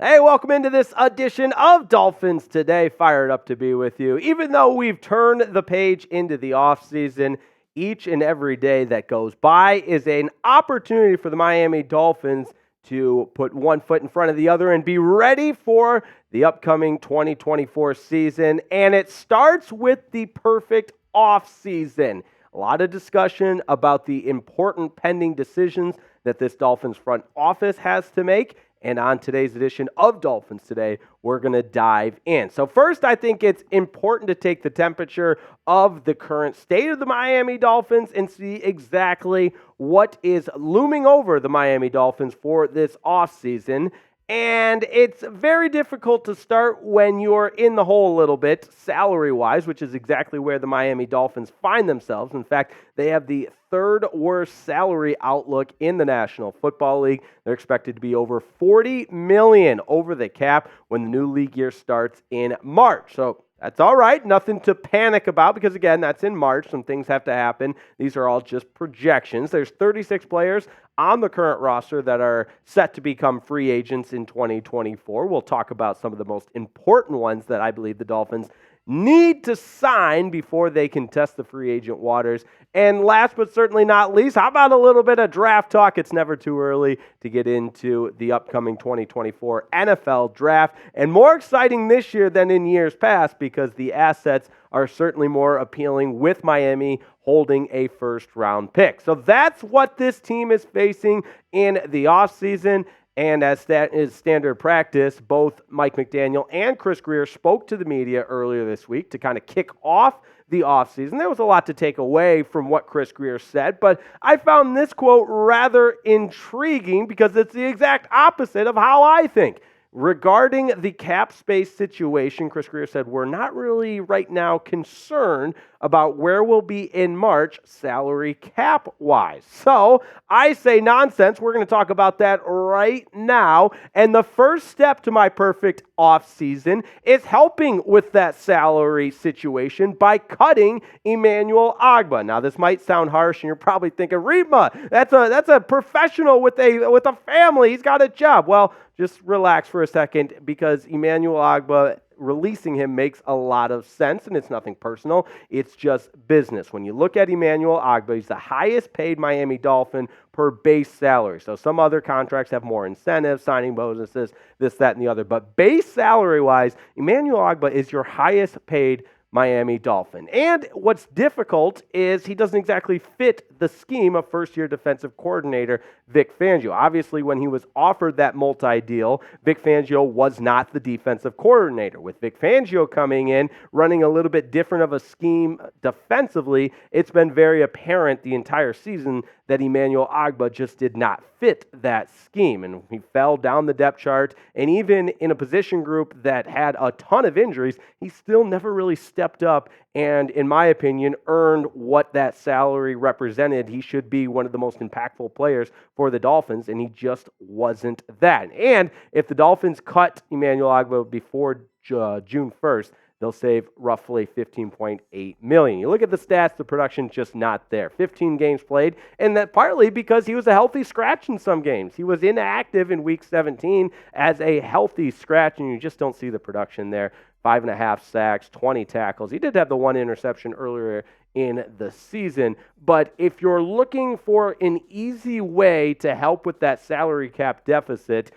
Hey, welcome into this edition of Dolphins Today. Fired up to be with you. Even though we've turned the page into the offseason, each and every day that goes by is an opportunity for the Miami Dolphins to put one foot in front of the other and be ready for the upcoming 2024 season. And it starts with the perfect offseason. A lot of discussion about the important pending decisions that this Dolphins front office has to make. And on today's edition of Dolphins Today, we're going to dive in. So first, I think it's important to take the temperature of the current state of the Miami Dolphins and see exactly what is looming over the Miami Dolphins for this offseason. And it's very difficult to start when you're in the hole a little bit, salary-wise, which is exactly where the Miami Dolphins find themselves. In fact, they have the third worst salary outlook in the National Football League. They're expected to be over $40 million over the cap when the new league year starts in March. So that's all right. Nothing to panic about because, again, that's in March. Some things have to happen. These are all just projections. There's 36 players on the current roster that are set to become free agents in 2024. We'll talk about some of the most important ones that I believe the Dolphins need to sign before they can test the free agent waters. And last but certainly not least, how about a little bit of draft talk? It's never too early to get into the upcoming 2024 NFL draft. And more exciting this year than in years past because the assets are certainly more appealing with Miami holding a first-round pick. So that's what this team is facing in the offseason. And as that is standard practice, both Mike McDaniel and Chris Grier spoke to the media earlier this week to kind of kick off the offseason. There was a lot to take away from what Chris Grier said, but I found this quote rather intriguing because it's the exact opposite of how I think. Regarding the cap space situation, Chris Grier said, we're not really right now concerned about where we'll be in March salary cap-wise. So I say nonsense. We're going to talk about that right now. And the first step to my perfect offseason is helping with that salary situation by cutting Emmanuel Ogbah. Now, this might sound harsh, and you're probably thinking, Riepma, that's a professional with a family. He's got a job. Well, just relax for a second because Emmanuel Ogbah, releasing him makes a lot of sense, and it's nothing personal. It's just business. When you look at Emmanuel Ogbah, he's the highest paid Miami Dolphin per base salary. So some other contracts have more incentives, signing bonuses, this, that, and the other. But base salary-wise, Emmanuel Ogbah is your highest paid Miami Dolphin. And what's difficult is he doesn't exactly fit the scheme of first-year defensive coordinator Vic Fangio. Obviously, when he was offered that multi-deal, Vic Fangio was not the defensive coordinator. With Vic Fangio coming in, running a little bit different of a scheme defensively, it's been very apparent the entire season that Emmanuel Ogbah just did not fit that scheme. And he fell down the depth chart. And even in a position group that had a ton of injuries, he still never really stepped up and, in my opinion, earned what that salary represented. He should be one of the most impactful players for the Dolphins, and he just wasn't that. And if the Dolphins cut Emmanuel Ogbah before June 1st, they'll save roughly $15.8 million. You look at the stats, the production just not there. 15 games played, and that partly because he was a healthy scratch in some games. He was inactive in Week 17 as a healthy scratch, and you just don't see the production there. 5.5 sacks, 20 tackles. He did have the one interception earlier in the season, but if you're looking for an easy way to help with that salary cap deficit,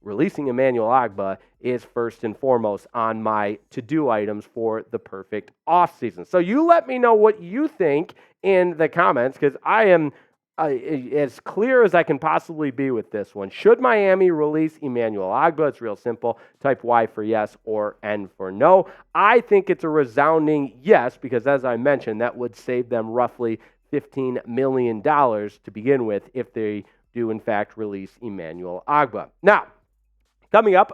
releasing Emmanuel Ogbah is first and foremost on my to-do items for the perfect offseason. So you let me know what you think in the comments because I am as clear as I can possibly be with this one. Should Miami release Emmanuel Ogbah? It's real simple. Type Y for yes or N for no. I think it's a resounding yes because, as I mentioned, that would save them roughly $15 million to begin with if they do, in fact, release Emmanuel Ogbah. Now, coming up,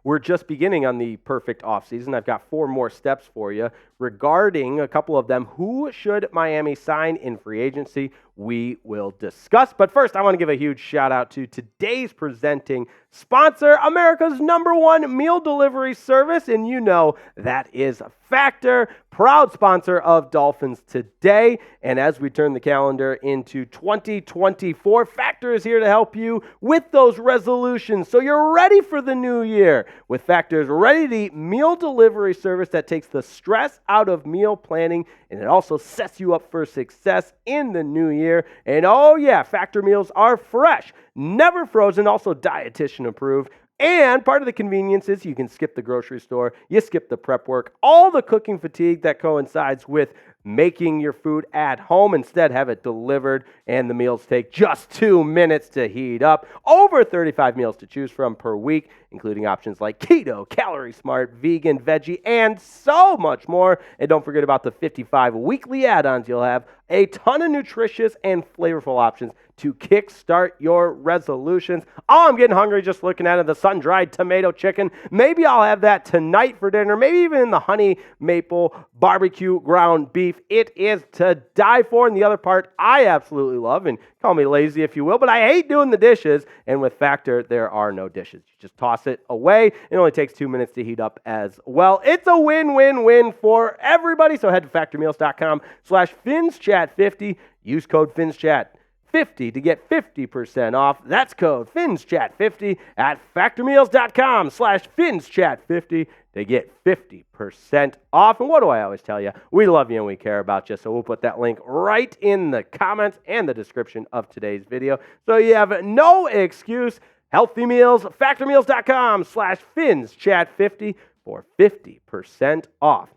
we're just beginning on the perfect offseason. I've got 4 more steps for you. regarding a couple of them. Who should Miami sign in free agency? We will discuss. But first, I want to give a huge shout out to today's presenting sponsor, America's #1 meal delivery service, and you know that is Factor, proud sponsor of Dolphins Today. And as we turn the calendar into 2024, Factor is here to help you with those resolutions so you're ready for the new year. With Factor's ready-to-eat meal delivery service that takes the stress out of meal planning, and it also sets you up for success in the new year. And oh yeah, Factor meals are fresh, never frozen, also dietitian approved. And part of the convenience is you can skip the grocery store, you skip the prep work, all the cooking fatigue that coincides with making your food at home. Instead, have it delivered, and the meals take just 2 minutes to heat up. Over 35 meals to choose from per week, including options like keto, calorie smart, vegan, veggie, and so much more. And don't forget about the 55 weekly add-ons you'll have. A ton of nutritious and flavorful options to kickstart your resolutions. Oh, I'm getting hungry just looking at it. The sun-dried tomato chicken. Maybe I'll have that tonight for dinner. Maybe even the honey maple barbecue ground beef. It is to die for. And the other part I absolutely love, and call me lazy if you will, but I hate doing the dishes. And with Factor, there are no dishes. You just toss it away. It only takes 2 minutes to heat up as well. It's a win-win-win for everybody. So head to factormeals.com/FinsChat50. Use code FinsChat50 to get 50% off. That's code FinsChat50 at factormeals.com/FinsChat50 to get 50% off. And what do I always tell you? We love you and we care about you. So we'll put that link right in the comments and the description of today's video, so you have no excuse. Healthy meals, factormeals.com/FinsChat50 for 50% off.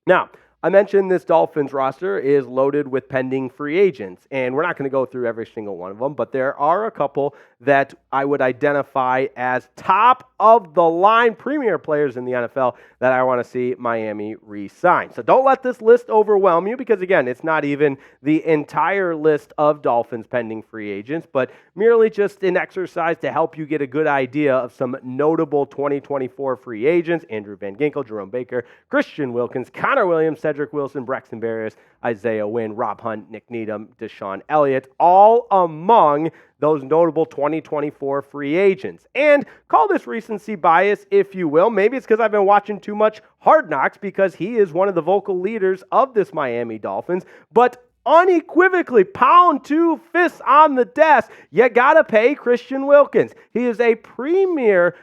Now, I mentioned this Dolphins roster is loaded with pending free agents, and we're not going to go through every single one of them, but there are a couple that I would identify as top-of-the-line premier players in the NFL that I want to see Miami re-sign. So don't let this list overwhelm you because, again, it's not even the entire list of Dolphins pending free agents, but merely just an exercise to help you get a good idea of some notable 2024 free agents: Andrew Van Ginkel, Jerome Baker, Christian Wilkins, Connor Williams, Cedric Wilson, Braxton Berrios, Isaiah Wynn, Rob Hunt, Nick Needham, Deshaun Elliott, all among those notable 2024 free agents. And call this recency bias if you will. Maybe it's because I've been watching too much Hard Knocks, because he is one of the vocal leaders of this Miami Dolphins. But unequivocally, pound two fists on the desk, you got to pay Christian Wilkins. He is a premier,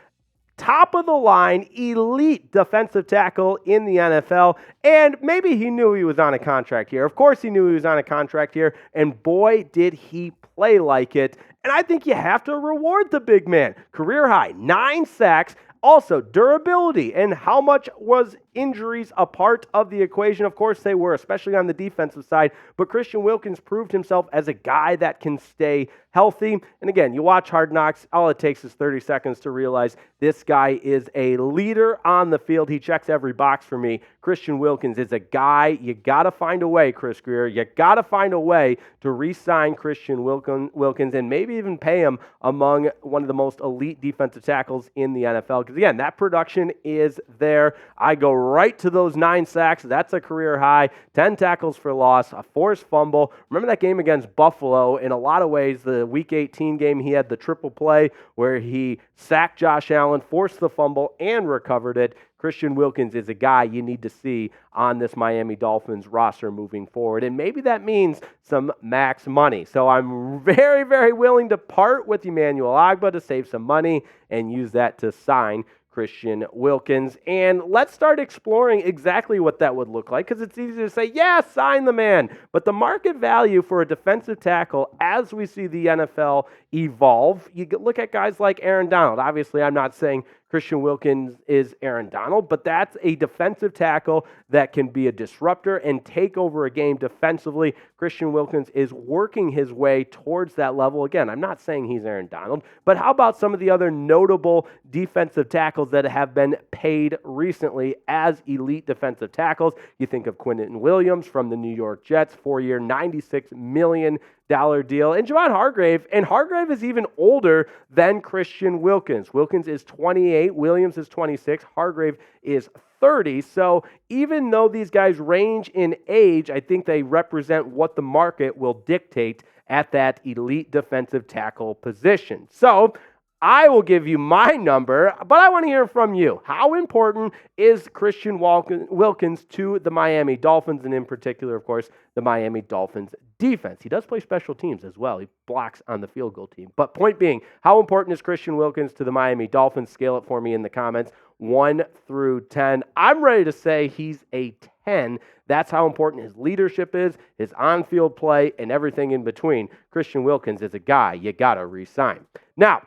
top-of-the-line, elite defensive tackle in the NFL, and maybe he knew he was on a contract here. Of course he knew he was on a contract here, and boy, did he play like it. And I think you have to reward the big man. Career high, 9 sacks. Also, durability, and how much was injuries a part of the equation? Of course they were, especially on the defensive side, but Christian Wilkins proved himself as a guy that can stay healthy. And again, you watch Hard Knocks, all it takes is 30 seconds to realize this guy is a leader on the field. He checks every box for me. Christian Wilkins is a guy, you got to find a way, Chris Grier, you got to find a way to re-sign Christian Wilkins and maybe even pay him among one of the most elite defensive tackles in the NFL. Because again, that production is there. I go right to those 9 sacks. That's a career high. 10 tackles for loss, a forced fumble. Remember that game against Buffalo? In a lot of ways, the Week 18 game, he had the triple play where he sacked Josh Allen, forced the fumble, and recovered it. Christian Wilkins is a guy you need to see on this Miami Dolphins roster moving forward, and maybe that means some max money. So I'm very, very willing to part with Emmanuel Ogbah to save some money and use that to sign Christian Wilkins. And let's start exploring exactly what that would look like, because it's easy to say, yeah, sign the man. But the market value for a defensive tackle, as we see the NFL evolve, you look at guys like Aaron Donald. Obviously, I'm not saying Christian Wilkins is Aaron Donald, but that's a defensive tackle that can be a disruptor and take over a game defensively. Christian Wilkins is working his way towards that level. Again, I'm not saying he's Aaron Donald, but how about some of the other notable defensive tackles that have been paid recently as elite defensive tackles? You think of Quinnen Williams from the New York Jets, 4-year, $96 million deal, and Javon Hargrave, and Hargrave is even older than Christian Wilkins. Wilkins is 28, Williams is 26, Hargrave is 30. So even though these guys range in age, I think they represent what the market will dictate at that elite defensive tackle position. So I will give you my number, but I want to hear from you. How important is Christian Wilkins to the Miami Dolphins, and in particular, of course, the Miami Dolphins defense? He does play special teams as well. He blocks on the field goal team. But point being, how important is Christian Wilkins to the Miami Dolphins? Scale it for me in the comments, 1 through 10. I'm ready to say he's a 10. That's how important his leadership is, his on-field play, and everything in between. Christian Wilkins is a guy you got to re-sign. Now,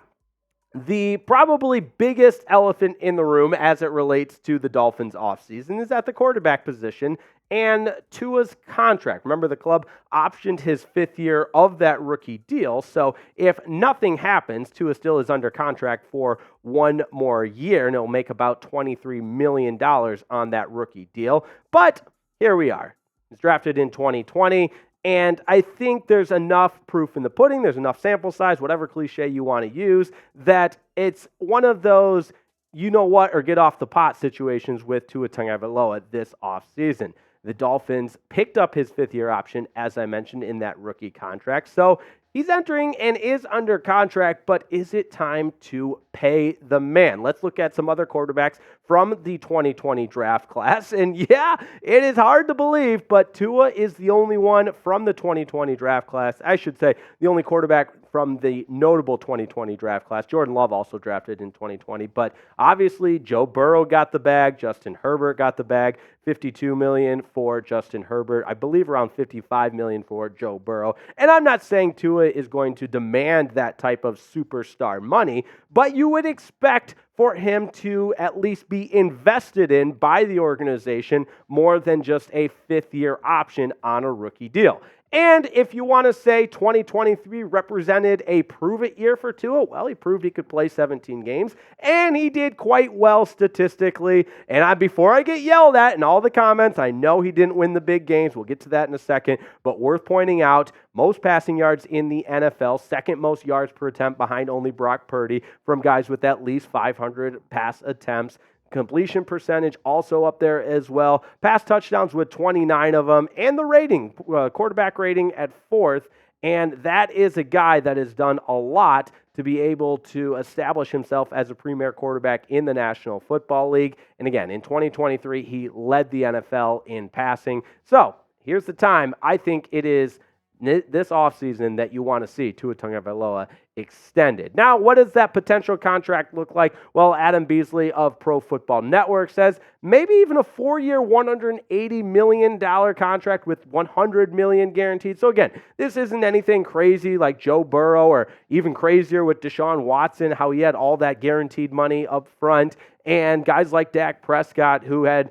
the probably biggest elephant in the room as it relates to the Dolphins offseason is at the quarterback position and Tua's contract. Remember, the club optioned his 5th year of that rookie deal, so if nothing happens, Tua still is under contract for 1 more year, and it'll make about $23 million on that rookie deal. But here we are. He's drafted in 2020. And I think there's enough proof in the pudding, there's enough sample size, whatever cliche you want to use, that it's one of those you know what or get off the pot situations with Tua Tagovailoa this offseason. The Dolphins picked up his 5th year option, as I mentioned, in that rookie contract. So he's entering and is under contract, but is it time to pay the man? Let's look at some other quarterbacks from the 2020 draft class. And yeah, it is hard to believe, but Tua is the only one from the 2020 draft class. I should say the only quarterback from the notable 2020 draft class. Jordan Love also drafted in 2020, but obviously Joe Burrow got the bag, Justin Herbert got the bag, $52 million for Justin Herbert, I believe around $55 million for Joe Burrow. And I'm not saying Tua is going to demand that type of superstar money, but you would expect for him to at least be invested in by the organization more than just a 5th year option on a rookie deal. And if you want to say 2023 represented a prove-it year for Tua, well, he proved he could play 17 games, and he did quite well statistically. And before I get yelled at in all the comments, I know he didn't win the big games. We'll get to that in a second. But worth pointing out, most passing yards in the NFL, 2nd most yards per attempt behind only Brock Purdy from guys with at least 500 pass attempts. Completion percentage also up there as well. Pass touchdowns with 29 of them. And the rating, quarterback rating at 4th. And that is a guy that has done a lot to be able to establish himself as a premier quarterback in the National Football League. And again, in 2023, he led the NFL in passing. So here's the time. I think it is this offseason that you want to see Tua Tagovailoa extended. Now, what does that potential contract look like? Well, Adam Beasley of Pro Football Network says maybe even a 4-year, $180 million contract with $100 million guaranteed. So again, this isn't anything crazy like Joe Burrow or even crazier with Deshaun Watson, how he had all that guaranteed money up front, and guys like Dak Prescott who had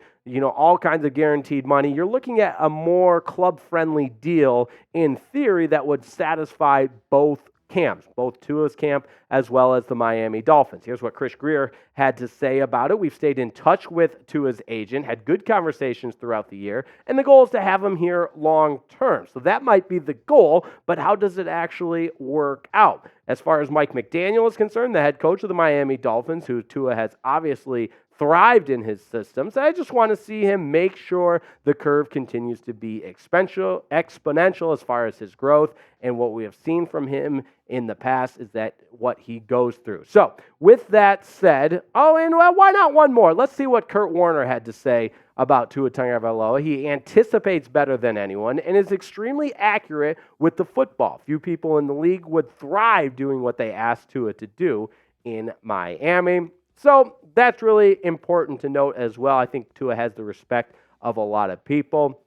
all kinds of guaranteed money. You're looking at a more club-friendly deal in theory that would satisfy both camps, both Tua's camp as well as the Miami Dolphins. Here's what Chris Grier had to say about it. We've stayed in touch with Tua's agent, had good conversations throughout the year, and the goal is to have him here long term. So that might be the goal, but how does it actually work out? As far as Mike McDaniel is concerned, the head coach of the Miami Dolphins, who Tua has obviously thrived in his systems, I just want to see him make sure the curve continues to be exponential as far as his growth. And what we have seen from him in the past is that what he goes through. So with that said, why not one more? Let's see what Kurt Warner had to say about Tua Tagovailoa. He anticipates better than anyone and is extremely accurate with the football. Few people in the league would thrive doing what they asked Tua to do in Miami. So that's really important to note as well. I think Tua has the respect of a lot of people.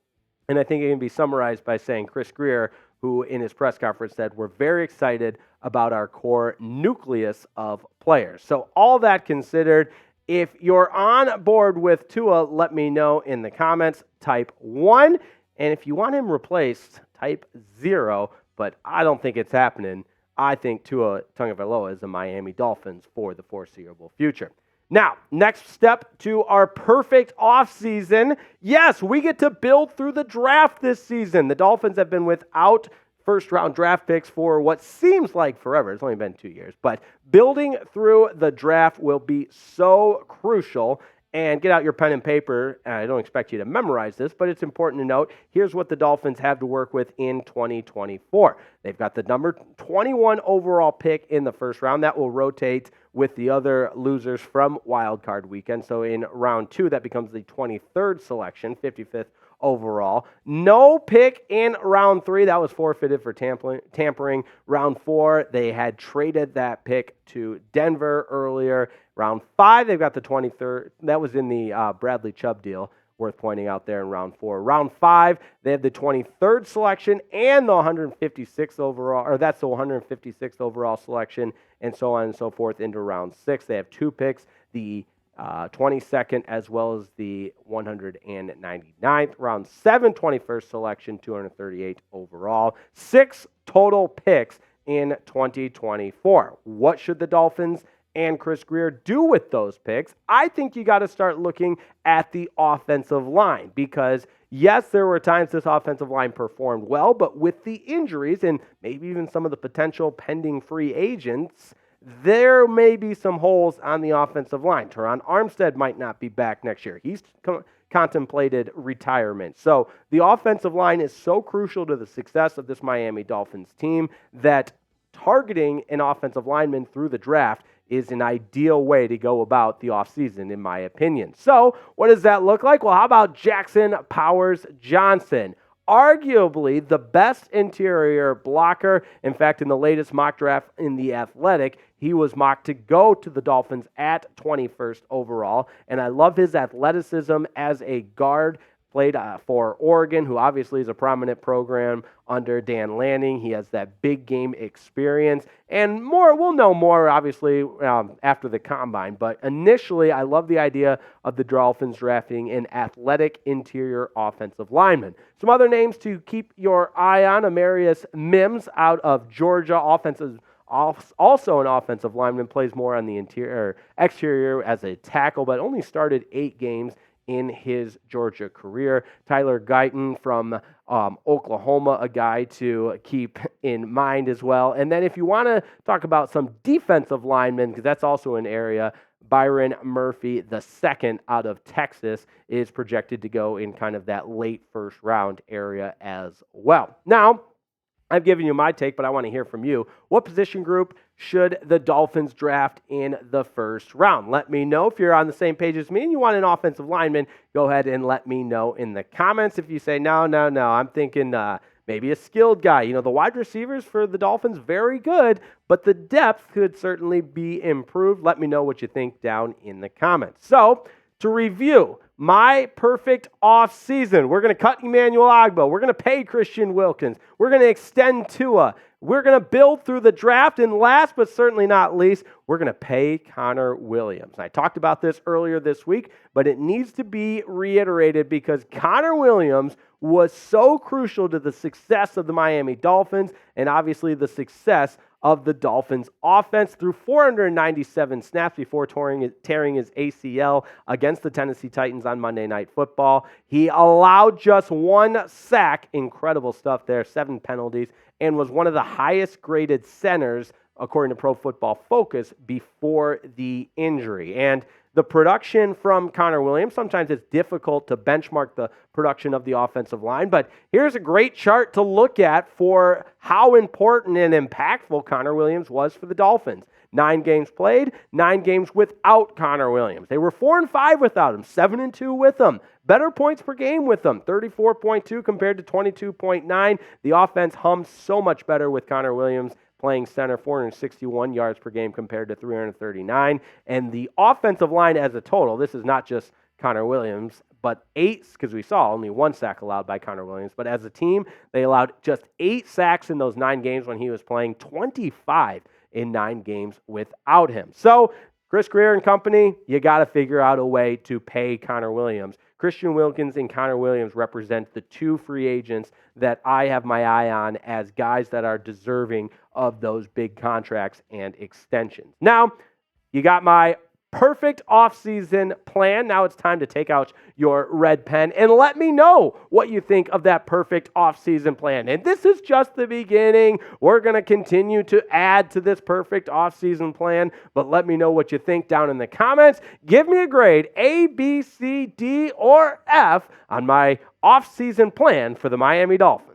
And I think it can be summarized by saying Chris Grier, who in his press conference said, we're very excited about our core nucleus of players. So all that considered, if you're on board with Tua, let me know in the comments, type 1. And if you want him replaced, type 0. But I don't think it's happening. I think Tua Tagovailoa is the Miami Dolphins for the foreseeable future. Now, next step to our perfect offseason. Yes, we get to build through the draft this season. The Dolphins have been without first-round draft picks for what seems like forever. It's only been 2 years. But building through the draft will be so crucial. And get out your pen and paper. I don't expect you to memorize this, but it's important to note. Here's what the Dolphins have to work with in 2024. They've got the number 21 overall pick in the first round. That will rotate with the other losers from Wild Card Weekend. So in round 2, that becomes the 23rd selection, 55th overall. No pick in round 3. That was forfeited for tampering. Round 4, they had traded that pick to Denver earlier. Round 5, they've got the 23rd. That was in the Bradley Chubb deal, worth pointing out there in round 4. Round 5, they have the 23rd selection and the 156th overall, or that's the 156th overall selection, and so on and so forth into round 6. They have 2 picks, the 22nd as well as the 199th. Round 7, 21st selection, 238 overall. 6 total picks in 2024. What should the Dolphins and Chris Grier do with those picks? I think you got to start looking at the offensive line because, yes, there were times this offensive line performed well, but with the injuries and maybe even some of the potential pending free agents, there may be some holes on the offensive line. Teron Armstead might not be back next year. He's contemplated retirement. So the offensive line is so crucial to the success of this Miami Dolphins team that targeting an offensive lineman through the draft is an ideal way to go about the offseason, in my opinion. So what does that look like? Well, how about Jackson Powers Johnson? Arguably the best interior blocker. In fact, in the latest mock draft in The Athletic, he was mocked to go to the Dolphins at 21st overall. And I love his athleticism as a guard. Played for Oregon, who obviously is a prominent program under Dan Lanning. He has that big game experience. And more, we'll know more, obviously, after the combine. But initially, I love the idea of the Dolphins drafting an athletic interior offensive lineman. Some other names to keep your eye on: Amarius Mims out of Georgia, also an offensive lineman, plays more on the exterior as a tackle, but only started 8 games in his Georgia career. Tyler Guyton from Oklahoma, a guy to keep in mind as well. And then if you want to talk about some defensive linemen, because that's also an area, Byron Murphy, the second out of Texas, is projected to go in kind of that late first round area as well. Now, I've given you my take, but I want to hear from you. What position group should the Dolphins draft in the first round? Let me know if you're on the same page as me and you want an offensive lineman. Go ahead and let me know in the comments. If you say, no, I'm thinking maybe a skilled guy. You know, the wide receivers for the Dolphins, very good, but the depth could certainly be improved. Let me know what you think down in the comments. So, to review my perfect offseason, we're going to cut Emmanuel Ogbah. We're going to pay Christian Wilkins. We're going to extend Tua. We're going to build through the draft. And last but certainly not least, we're going to pay Connor Williams. I talked about this earlier this week, but it needs to be reiterated because Connor Williams was so crucial to the success of the Miami Dolphins and obviously the success of the Dolphins offense through 497 snaps before tearing his ACL against the Tennessee Titans on Monday Night Football. He allowed just 1 sack, incredible stuff there, 7 penalties, and was one of the highest graded centers, according to Pro Football Focus, before the injury. And the production from Connor Williams, sometimes it's difficult to benchmark the production of the offensive line, but here's a great chart to look at for how important and impactful Connor Williams was for the Dolphins. 9 games played, 9 games without Connor Williams. They were 4-5 without him, 7-2 with him. Better points per game with him, 34.2 compared to 22.9. The offense hums so much better with Connor Williams playing center, 461 yards per game compared to 339. And the offensive line as a total, this is not just Connor Williams, but 8, because we saw only 1 sack allowed by Connor Williams. But as a team, they allowed just 8 sacks in those 9 games when he was playing, 25 in 9 games without him. So Chris Grier and company, you got to figure out a way to pay Connor Williams. Christian Wilkins and Connor Williams represent the 2 free agents that I have my eye on as guys that are deserving of those big contracts and extensions. Now, you got my perfect offseason plan. Now it's time to take out your red pen and let me know what you think of that perfect offseason plan. And this is just the beginning. We're going to continue to add to this perfect offseason plan, but let me know what you think down in the comments. Give me a grade, A, B, C, D, or F on my offseason plan for the Miami Dolphins.